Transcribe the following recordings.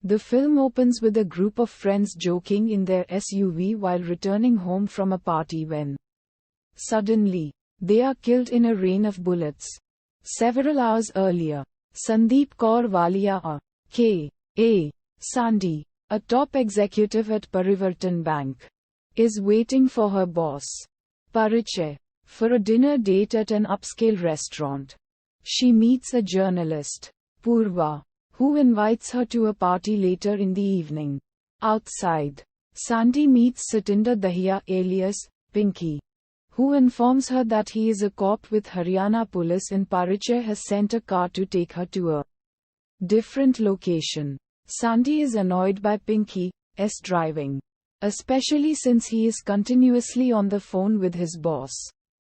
The film opens with a group of friends joking in their SUV while returning home from a party when suddenly they are killed in a rain of bullets. Several hours earlier, Sandeep Kaur Walia K.A. Sandy, a top executive at Parivartan Bank, is waiting for her boss, Parichai, for a dinner date at an upscale restaurant. She meets a journalist, Purva, who invites her to a party later in the evening. Outside, Sandy meets Satinder Dahiya alias Pinky, who informs her that he is a cop with Haryana police and Parichai has sent a car to take her to a different location. Sandy is annoyed by Pinky's driving, especially since he is continuously on the phone with his boss,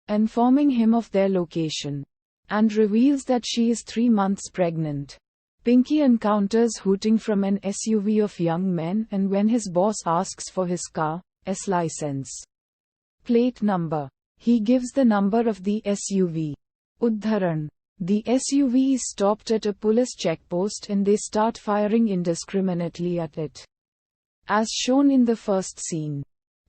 informing him of their location, and reveals that she is 3 months pregnant. Pinky encounters hooting from an SUV of young men, and when his boss asks for his car's license plate number, he gives the number of the SUV. Udharan. The SUV is stopped at a police checkpost and they start firing indiscriminately at it. As shown in the first scene,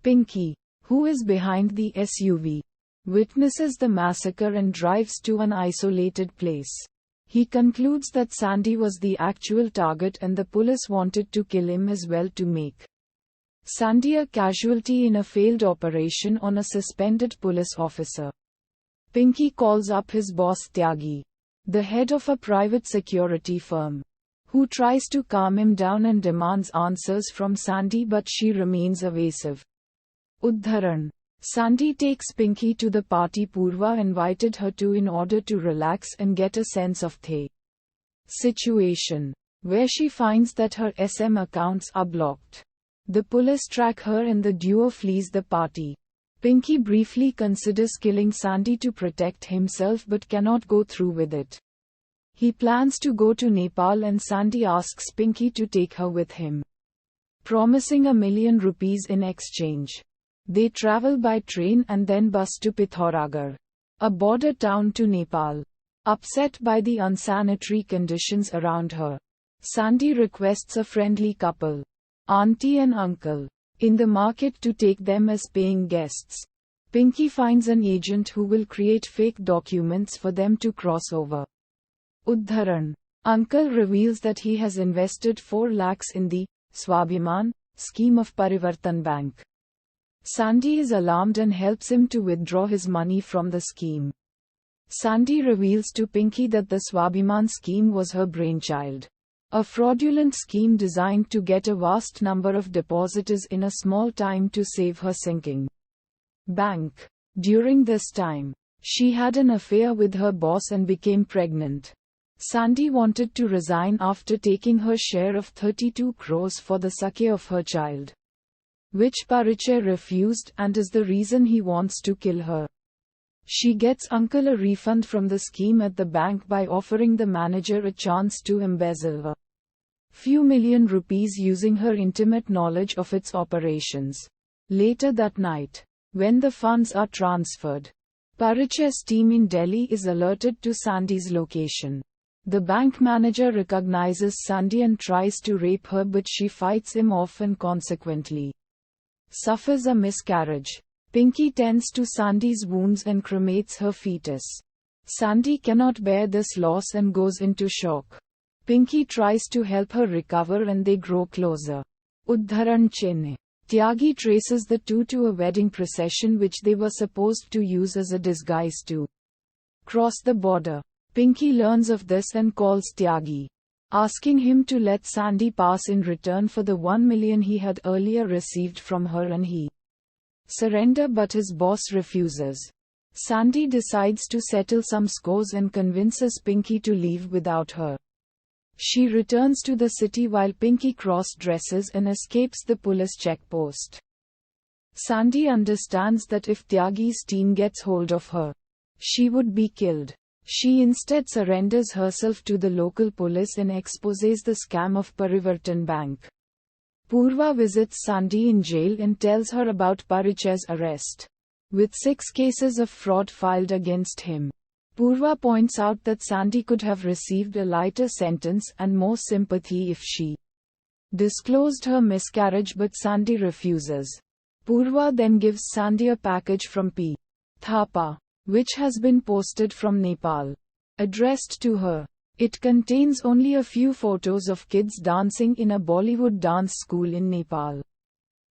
Pinky, who is behind the SUV, witnesses the massacre and drives to an isolated place. He concludes that Sandy was the actual target and the police wanted to kill him as well to make Sandy a casualty in a failed operation on a suspended police officer. Pinky calls up his boss Tyagi, the head of a private security firm, who tries to calm him down and demands answers from Sandy, but she remains evasive. Udharan. Sandy takes Pinky to the party Purva invited her to in order to relax and get a sense of the situation, where she finds that her SM accounts are blocked. The police track her and the duo flees the party. Pinky briefly considers killing Sandy to protect himself but cannot go through with it. He plans to go to Nepal and Sandy asks Pinky to take her with him, promising ₹1 million in exchange. They travel by train and then bus to Pithoragarh, a border town to Nepal. Upset by the unsanitary conditions around her, Sandy requests a friendly couple, auntie and uncle, in the market to take them as paying guests. Pinky finds an agent who will create fake documents for them to cross over. Udharan. Uncle reveals that he has invested 4 lakhs in the Swabhiman scheme of Parivartan Bank. Sandy is alarmed and helps him to withdraw his money from the scheme. Sandy reveals to Pinky that the Swabhiman scheme was her brainchild, a fraudulent scheme designed to get a vast number of depositors in a small time to save her sinking bank. During this time, she had an affair with her boss and became pregnant. Sandy wanted to resign after taking her share of 32 crores for the sakya of her child, which Parichai refused and is the reason he wants to kill her. She gets uncle a refund from the scheme at the bank by offering the manager a chance to embezzle a few million rupees using her intimate knowledge of its operations. Later that night, when the funds are transferred, Parichai's team in Delhi is alerted to Sandy's location. The bank manager recognizes Sandy and tries to rape her, but she fights him off and consequently suffers a miscarriage. Pinky tends to Sandy's wounds and cremates her fetus. Sandy cannot bear this loss and goes into shock. Pinky tries to help her recover and they grow closer. Udharan Chennai. Tyagi traces the two to a wedding procession which they were supposed to use as a disguise to cross the border. Pinky learns of this and calls Tyagi, asking him to let Sandy pass in return for the 1 million he had earlier received from her, and he surrender, but his boss refuses. Sandy decides to settle some scores and convinces Pinky to leave without her. She returns to the city while Pinky cross-dresses and escapes the police checkpost. Sandy understands that if Tyagi's team gets hold of her, she would be killed. She instead surrenders herself to the local police and exposes the scam of Parivartan Bank. Purva visits Sandy in jail and tells her about Parichai's arrest, with 6 cases of fraud filed against him. Purva points out that Sandy could have received a lighter sentence and more sympathy if she disclosed her miscarriage, but Sandy refuses. Purva then gives Sandy a package from P. Thapa, which has been posted from Nepal, addressed to her. It contains only a few photos of kids dancing in a Bollywood dance school in Nepal.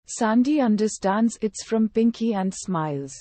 Sandy understands it's from Pinky and smiles.